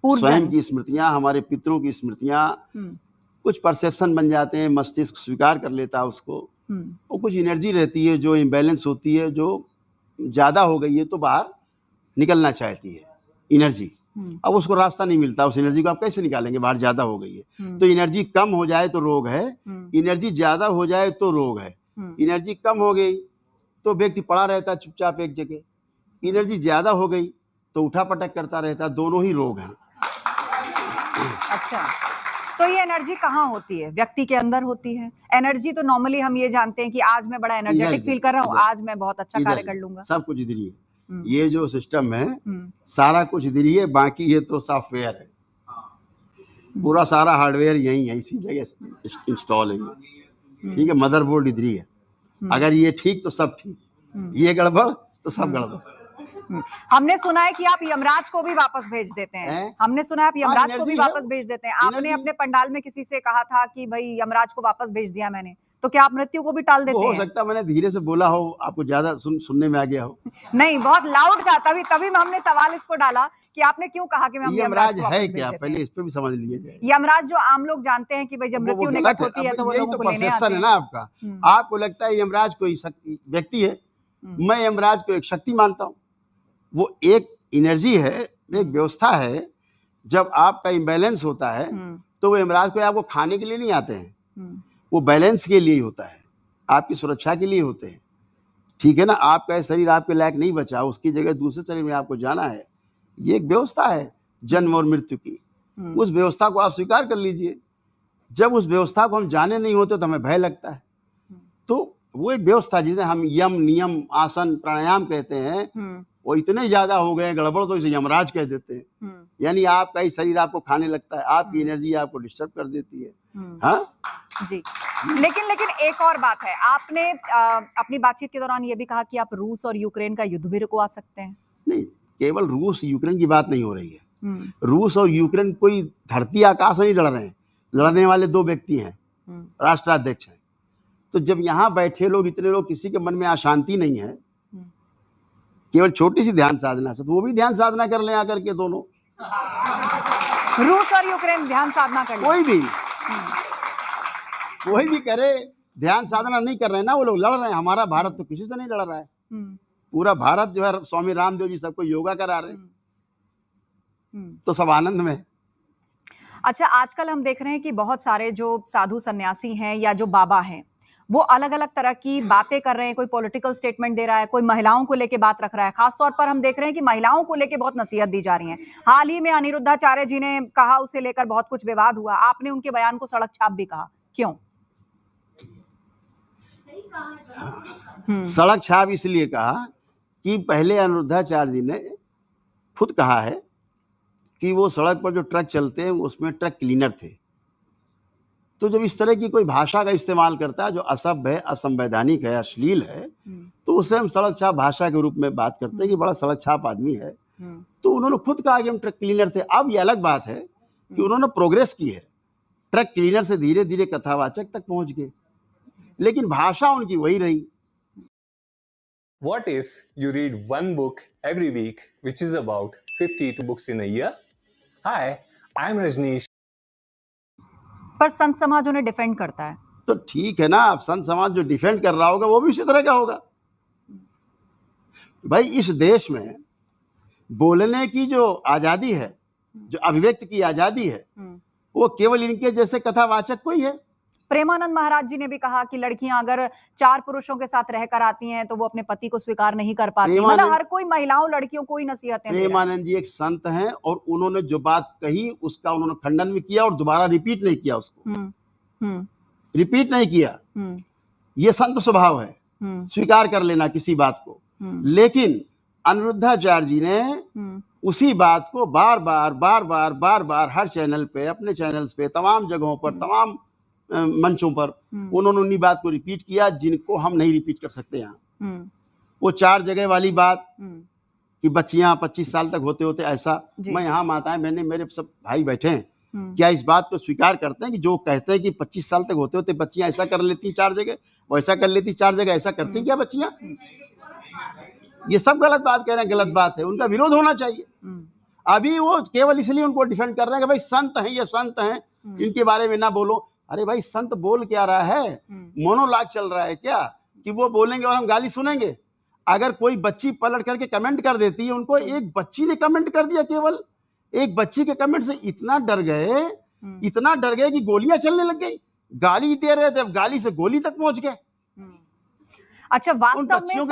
स्वयं की स्मृतियां, हमारे पितरों की स्मृतियां, कुछ परसेप्शन बन जाते हैं, मस्तिष्क स्वीकार कर लेता है उसको। और कुछ एनर्जी रहती है जो इम्बैलेंस होती है, जो ज्यादा हो गई है तो बाहर निकलना चाहती है एनर्जी। अब उसको रास्ता नहीं मिलता, उस एनर्जी को आप कैसे निकालेंगे? बाहर ज्यादा हो गई है। तो एनर्जी कम हो जाए तो रोग है, एनर्जी ज्यादा हो जाए तो रोग है। एनर्जी कम हो गई तो व्यक्ति पड़ा रहता है चुपचाप एक जगह, एनर्जी ज्यादा हो गई तो उठा पटक करता रहता है, दोनों ही रोग हैं। अच्छा, तो ये एनर्जी कहाँ होती है? व्यक्ति के अंदर होती है एनर्जी? तो नॉर्मली हम ये जानते हैं कि आज मैं बड़ा एनर्जेटिक फील कर रहा हूँ, आज मैं बहुत अच्छा कार्य कर लूंगा। सब कुछ इधर ही है। ये जो सिस्टम है सारा कुछ इधर ही है, बाकी ये तो सॉफ्टवेयर है, पूरा सारा हार्डवेयर यही है, इसी जगह इंस्टॉल है ये। ठीक है, मदरबोर्ड इधर ही है। अगर ये ठीक तो सब ठीक, ये गड़बड़ तो सब गड़बड़। हमने सुना है कि आप यमराज को भी वापस भेज देते हैं। हमने सुना है आप यमराज को भी वापस भेज देते हैं। आपने अपने पंडाल में किसी से कहा था कि भाई यमराज को वापस भेज दिया मैंने, तो क्या आप मृत्यु को भी टाल देते हैं? हो सकता है मैंने धीरे से बोला हो, आपको ज्यादा सुनने में आ गया हो। नहीं, बहुत लाउड था, तभी हमने सवाल इसको डाला कि आपने क्यों कहा कि हम यमराज है क्या, पहले इस पे भी समझ लीजिए। यमराज जो आम लोग जानते हैं कि भाई जब मृत्यु निकट होती है तो वो लोगों को लेने आते हैं। है ना आपका, आपको लगता है यमराज कोई व्यक्ति है, मैं यमराज को एक शक्ति मानता हूँ। वो एक एनर्जी है, एक व्यवस्था है। जब आपका इम्बैलेंस होता है तो वो यमराज को आपको खाने के लिए नहीं आते हैं, वो बैलेंस के लिए ही होता है, आपकी सुरक्षा के लिए होते हैं। ठीक है ना, आपका शरीर आपके लायक नहीं बचा, उसकी जगह दूसरे शरीर में आपको जाना है। ये एक व्यवस्था है जन्म और मृत्यु की, उस व्यवस्था को आप स्वीकार कर लीजिए। जब उस व्यवस्था को हम जाने नहीं होते तो हमें भय लगता है। तो वो एक व्यवस्था जिसे हम यम, नियम, आसन, प्राणायाम कहते हैं, वो इतने ज्यादा हो गए गड़बड़ तो इसे यमराज कह देते हैं। यानी आपका ही शरीर आपको खाने लगता है, आपकी एनर्जी आपको डिस्टर्ब कर देती है। हाँ जी, लेकिन एक और बात है, आपने अपनी बातचीत के दौरान ये भी कहा कि आप रूस और यूक्रेन का युद्ध भी रुकवा सकते हैं। नहीं, केवल रूस यूक्रेन की बात नहीं हो रही है। रूस और यूक्रेन कोई धरती आकाश नहीं लड़ रहे हैं, लड़ने वाले दो व्यक्ति हैं, राष्ट्राध्यक्ष हैं। तो जब यहाँ बैठे लोग, इतने लोग, किसी के मन में अशांति नहीं है, केवल छोटी सी ध्यान साधना से, तो वो भी ध्यान साधना कर ले आकर के दोनों, रूस और यूक्रेन ध्यान साधना कर ले। कोई भी करे, ध्यान साधना नहीं कर रहे हैं ना वो लोग, लड़ रहे हैं। हमारा भारत तो किसी से नहीं लड़ रहा है, पूरा भारत जो है स्वामी रामदेव जी सबको योगा करा रहे हैं, तो सब आनंद में। अच्छा, आजकल हम देख रहे हैं कि बहुत सारे जो साधु सन्यासी हैं या जो बाबा हैं, वो अलग अलग तरह की बातें कर रहे हैं। कोई पॉलिटिकल स्टेटमेंट दे रहा है, कोई महिलाओं को लेके बात रख रहा है। खासतौर पर हम देख रहे हैं कि महिलाओं को लेके बहुत नसीहत दी जा रही है। हाल ही में अनिरुद्धाचार्य जी ने कहा, उसे लेकर बहुत कुछ विवाद हुआ, आपने उनके बयान को सड़क छाप भी कहा, क्यों? सड़क छाप इसलिए कहा कि पहले अनिरुद्धाचार्य जी ने खुद कहा है कि वो सड़क पर जो ट्रक चलते हैं उसमें ट्रक क्लीनर थे। तो जब इस तरह की कोई भाषा का इस्तेमाल करता है जो असभ्य है, असंवैधानिक है, अश्लील है, तो उसे हम सड़क छाप भाषा के रूप में बात करते हैं कि बड़ा सड़क छाप आदमी है। तो उन्होंने खुद कहा कि हम ट्रक क्लीनर थे। अब ये अलग बात है कि उन्होंने प्रोग्रेस की है, ट्रक क्लीनर से धीरे धीरे कथावाचक तक पहुंच गए, लेकिन भाषा उनकी वही रही। What if you read one book every week, which is about 52 books in a year? Hi, I'm Rajneesh. पर संत समाज उन्हें डिफेंड करता है। तो ठीक है ना, आप संत समाज जो डिफेंड कर रहा होगा वो भी इसी तरह का होगा। भाई इस देश में बोलने की जो आजादी है, जो अभिव्यक्ति की आजादी है, वो केवल इनके जैसे कथावाचक कोई है। प्रेमानंद महाराज जी ने भी कहा कि लड़कियां अगर 4 पुरुषों के साथ रहकर आती हैं तो वो अपने पति को स्वीकार नहीं कर पाती। मतलब हर कोई महिलाओं, लड़कियों को ही नसीहतें दे रहा है। प्रेमानंद जी एक संत हैं और उन्होंने जो बात कही उसका उन्होंने खंडन भी किया और दोबारा रिपीट नहीं किया, उसको रिपीट नहीं किया। ये संत स्वभाव है, स्वीकार कर लेना किसी बात को। लेकिन अनिरुद्धाचार्य जी ने उसी बात को बार बार हर चैनल पे, अपने चैनल्स पे, तमाम जगहों पर, तमाम मंचों पर उन्होंने उन्हीं बात को रिपीट किया जिनको हम नहीं रिपीट कर सकते यहाँ। वो 4 जगह वाली बात कि बच्चियां 25 साल तक होते होते ऐसा, मैं यहाँ माताएं बहनें मेरे सब भाई बैठे हैं, क्या इस बात को स्वीकार करते हैं कि जो कहते हैं कि 25 साल तक होते होते बच्चियां ऐसा कर लेती 4 जगह, वैसा कर लेती 4 जगह, ऐसा करती क्या बच्चियां? ये सब गलत बात कह रहे हैं, गलत बात है, उनका विरोध होना चाहिए। अभी वो केवल इसलिए उनको डिफेंड कर रहे हैं कि भाई संत हैं, ये संत हैं, इनके बारे में ना बोलो। अरे भाई संत बोल क्या रहा है? मोनोलॉग चल रहा है क्या कि वो बोलेंगे और हम गाली सुनेंगे? अगर कोई बच्ची पलट करके कमेंट कर देती है, उनको एक बच्ची ने कमेंट कर दिया, केवल एक बच्ची के कमेंट से इतना डर गए कि गोलियां चलने लग गई। गाली दे रहे थे, अब गाली से गोली तक पहुंच गए। अच्छा, वास्तव में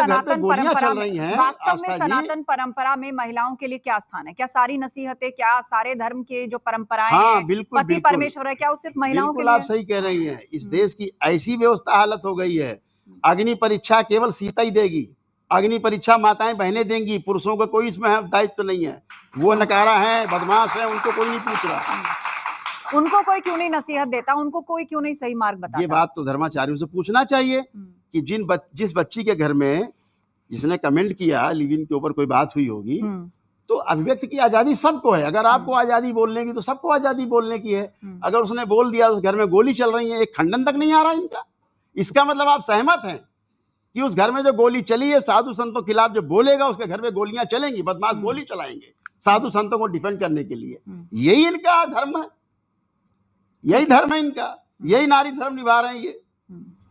सनातन परंपरा में महिलाओं के लिए क्या स्थान है? क्या सारी नसीहतें, क्या सारे धर्म के जो परंपराएं हैं, पति परमेश्वर है, क्या वो सिर्फ महिलाओं के लिए? आप सही कह रही हैं। इस देश की ऐसी व्यवस्था हालत हो गई है, अग्नि परीक्षा केवल सीता ही देगी, अग्नि परीक्षा माताएं बहनें देंगी, पुरुषों का कोई इसमें दायित्व नहीं है। वो नकारा है, बदमाश है, उनको कोई नहीं पूछ रहा। उनको कोई क्यों नहीं नसीहत देता, उनको कोई क्यों नहीं सही मार्ग बताता? ये बात तो धर्माचार्यों से पूछना चाहिए कि जिस बच्ची के घर में, जिसने कमेंट किया लिव इन के ऊपर कोई बात हुई होगी, तो अभिव्यक्ति की आजादी सबको है। अगर आपको आजादी बोलने की तो सबको आजादी बोलने की है। अगर उसने बोल दिया तो घर में गोली चल रही है, एक खंडन तक नहीं आ रहा इनका। इसका मतलब आप सहमत हैं कि उस घर में जो गोली चली है, साधु संतों के खिलाफ जो बोलेगा उसके घर में गोलियां चलेंगी, बदमाश गोली चलाएंगे साधु संतों को डिफेंड करने के लिए। यही इनका धर्म है, यही धर्म है इनका, यही नारी धर्म निभा रहे हैं। ये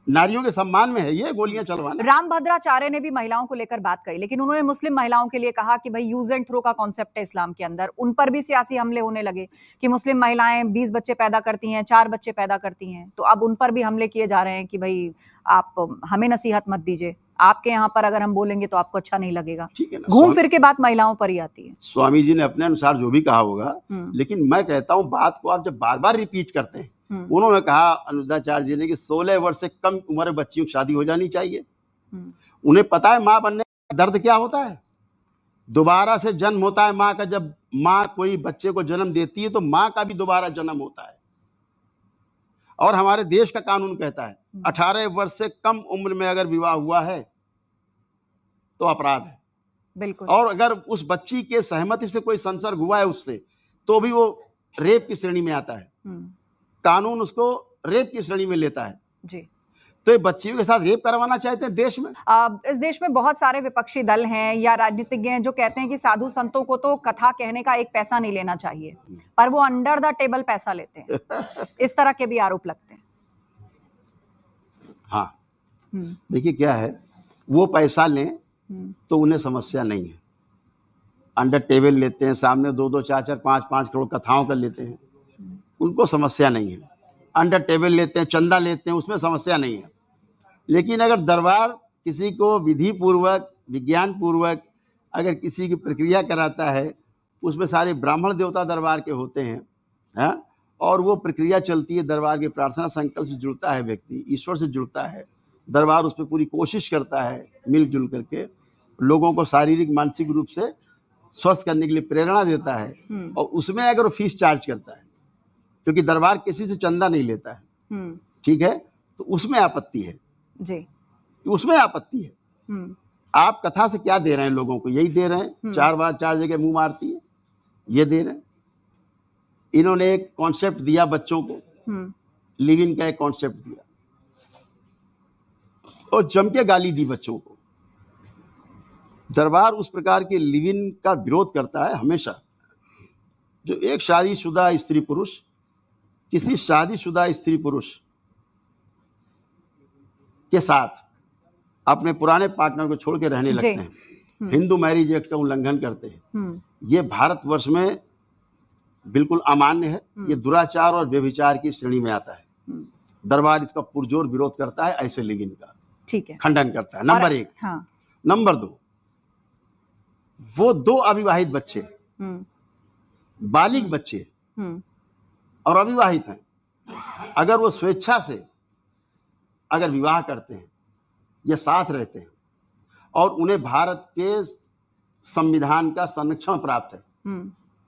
नारियों के सम्मान में है, ये गोलियां चलवाना। रामभद्राचार्य ने भी महिलाओं को लेकर बात कही, लेकिन उन्होंने मुस्लिम महिलाओं के लिए कहा कि भाई यूज एंड थ्रो का कॉन्सेप्ट है इस्लाम के अंदर। उन पर भी सियासी हमले होने लगे कि मुस्लिम महिलाएं 20 बच्चे पैदा करती हैं, 4 बच्चे पैदा करती हैं, तो अब उन पर भी हमले किए जा रहे हैं कि भाई आप हमें नसीहत मत दीजिए, आपके यहाँ पर अगर हम बोलेंगे तो आपको अच्छा नहीं लगेगा। घूम फिर के बात महिलाओं पर ही आती है। स्वामी जी ने अपने अनुसार जो भी कहा होगा, लेकिन मैं कहता हूँ बात को आप जब बार बार रिपीट करते हैं, उन्होंने कहा अनुद्धाचार्य जी ने कि 16 वर्ष से कम उम्र बच्चियों की शादी हो जानी चाहिए। उन्हें पता है माँ बनने का दर्द क्या होता है। दोबारा से जन्म होता है माँ का। जब माँ कोई बच्चे को जन्म देती है तो माँ का भी दोबारा जन्म होता है। और हमारे देश का कानून कहता है 18 वर्ष से कम उम्र में अगर विवाह हुआ है तो अपराध है। बिल्कुल। और अगर उस बच्ची के सहमति से कोई संसर्ग हुआ है उससे, तो भी वो रेप की श्रेणी में आता है। कानून उसको रेप की श्रेणी में लेता है जी। तो ये बच्चियों के साथ रेप करवाना चाहते हैं देश में। इस देश में बहुत सारे विपक्षी दल हैं या राजनीतिज्ञ हैं जो कहते हैं कि साधु संतों को तो कथा कहने का एक पैसा नहीं लेना चाहिए, पर वो अंडर द टेबल पैसा लेते हैं। इस तरह के भी आरोप लगते हैं। हाँ, देखिए क्या है, वो पैसा लें तो उन्हें समस्या नहीं है। अंडर टेबल लेते हैं, सामने 2-2, 4-4, 5-5 करोड़ कथाओं का लेते हैं, उनको समस्या नहीं है। अंडर टेबल लेते हैं, चंदा लेते हैं, उसमें समस्या नहीं है। लेकिन अगर दरबार किसी को विधि पूर्वक, विज्ञान पूर्वक अगर किसी की प्रक्रिया कराता है, उसमें सारे ब्राह्मण देवता दरबार के होते हैं, हाँ, और वो प्रक्रिया चलती है, दरबार के प्रार्थना संकल्प से जुड़ता है व्यक्ति, ईश्वर से जुड़ता है, दरबार उस पर पूरी कोशिश करता है मिलजुल करके लोगों को शारीरिक मानसिक रूप से स्वस्थ करने के लिए प्रेरणा देता है, और उसमें अगर वो फीस चार्ज करता है, क्योंकि दरबार किसी से चंदा नहीं लेता है, ठीक है, तो उसमें आपत्ति है जी, उसमें आपत्ति है। आप कथा से क्या दे रहे हैं लोगों को? यही दे रहे हैं, 4 बार 4 जगह मुंह मारती है, ये दे रहे हैं। इन्होंने एक कॉन्सेप्ट दिया बच्चों को, लिव इन का एक कॉन्सेप्ट दिया और जम के गाली दी बच्चों को। दरबार उस प्रकार के लिव इन का विरोध करता है हमेशा, जो एक शादीशुदा स्त्री पुरुष किसी शादीशुदा स्त्री पुरुष के साथ अपने पुराने पार्टनर को छोड़ के रहने लगते हैं, हिंदू मैरिज एक्ट का उल्लंघन करते हैं। ये भारतवर्ष में बिल्कुल अमान्य है, ये दुराचार और व्यभिचार की श्रेणी में आता है। दरबार इसका पुरजोर विरोध करता है, ऐसे लिव इन का ठीक है, खंडन करता है। नंबर 1। हाँ। नंबर 2, वो 2 अविवाहित बच्चे, बालिग बच्चे और अविवाहित हैं, अगर वो स्वेच्छा से अगर विवाह करते हैं या साथ रहते हैं और उन्हें भारत के संविधान का संरक्षण प्राप्त है,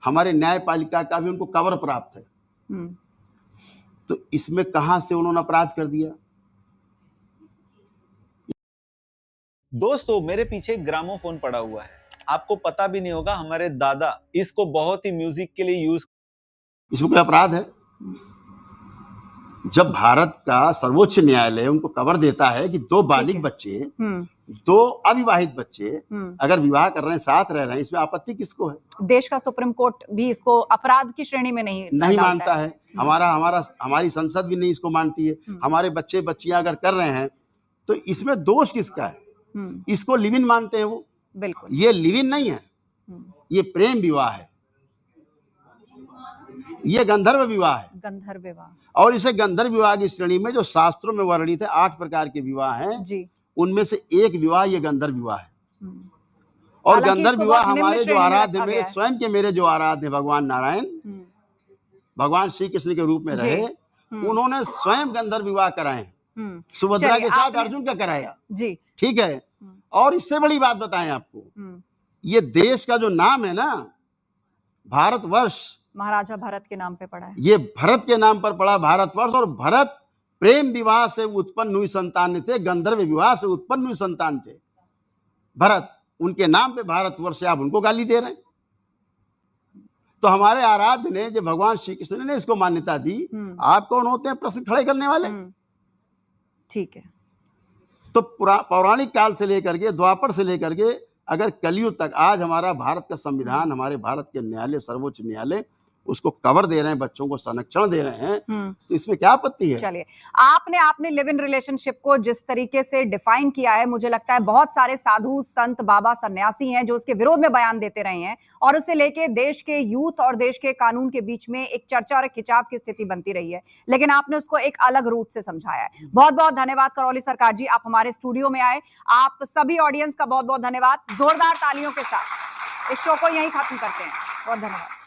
हमारे न्यायपालिका का भी उनको कवर प्राप्त है, तो इसमें कहां से उन्होंने अपराध कर दिया? दोस्तों, मेरे पीछे एक ग्रामोफोन पड़ा हुआ है, आपको पता भी नहीं होगा, हमारे दादा इसको बहुत ही म्यूजिक के लिए यूज। इसमें कोई अपराध है? जब भारत का सर्वोच्च न्यायालय उनको कवर देता है कि 2 बालिग बच्चे, 2 अविवाहित बच्चे अगर विवाह कर रहे हैं, साथ रह रहे हैं, इसमें आपत्ति किसको है? देश का सुप्रीम कोर्ट भी इसको अपराध की श्रेणी में नहीं मानता है। हमारी संसद भी नहीं इसको मानती है। हमारे बच्चे बच्चियां अगर कर रहे हैं तो इसमें दोष किसका है? इसको लिव इन मानते हैं वो। बिल्कुल, ये लिव इन नहीं है, ये प्रेम विवाह है, ये गंधर्व विवाह है। गंधर्व विवाह, और इसे गंधर्व विवाह की श्रेणी में जो शास्त्रों में वर्णित है 8 प्रकार के विवाह हैं जी, उनमें से एक विवाह ये गंधर्व विवाह है। और गंधर्व विवाह हमारे जो आराध्य में स्वयं के मेरे जो आराध्य भगवान नारायण, भगवान श्री कृष्ण के रूप में रहे, उन्होंने स्वयं गंधर्व विवाह कराए, सुभद्रा के साथ अर्जुन का कराया जी, ठीक है। और इससे बड़ी बात बताएं आपको, ये देश का जो नाम है ना, भारतवर्ष, महाराजा भरत के नाम पे पड़ा है। ये भरत के नाम पर पड़ा भारतवर्ष, और भरत प्रेम विवाह से उत्पन्न हुई संतान थे, गंधर्व विवाह से उत्पन्न हुई संतान थे भरत, उनके नाम पे भारतवर्ष, आप उनको गाली दे रहे हैं। तो हमारे आराध्य ने, जो भगवान श्री कृष्ण ने इसको मान्यता दी, आप कौन होते हैं प्रश्न खड़े करने वाले? ठीक है। तो पौराणिक काल से लेकर के, द्वापर से लेकर के अगर कलयुग तक, आज हमारा भारत का संविधान, हमारे भारत के न्यायालय, सर्वोच्च न्यायालय उसको कवर दे रहे हैं, बच्चों को संरक्षण दे रहे हैं, तो इसमें क्या आपत्ति है? चलिए, आपने लिव इन रिलेशनशिप को जिस तरीके से डिफाइन किया है, मुझे लगता है बहुत सारे साधु संत बाबा सन्यासी हैं जो उसके विरोध में बयान देते रहे हैं, और उसे लेके देश के यूथ और देश के कानून के बीच में एक चर्चा और एक खिंचाव की स्थिति बनती रही है, लेकिन आपने उसको एक अलग रूट से समझाया है। बहुत बहुत धन्यवाद करौली सरकार जी, आप हमारे स्टूडियो में आए। आप सभी ऑडियंस का बहुत बहुत धन्यवाद। जोरदार तालियों के साथ इस शो को यहीं खत्म करते हैं। बहुत धन्यवाद।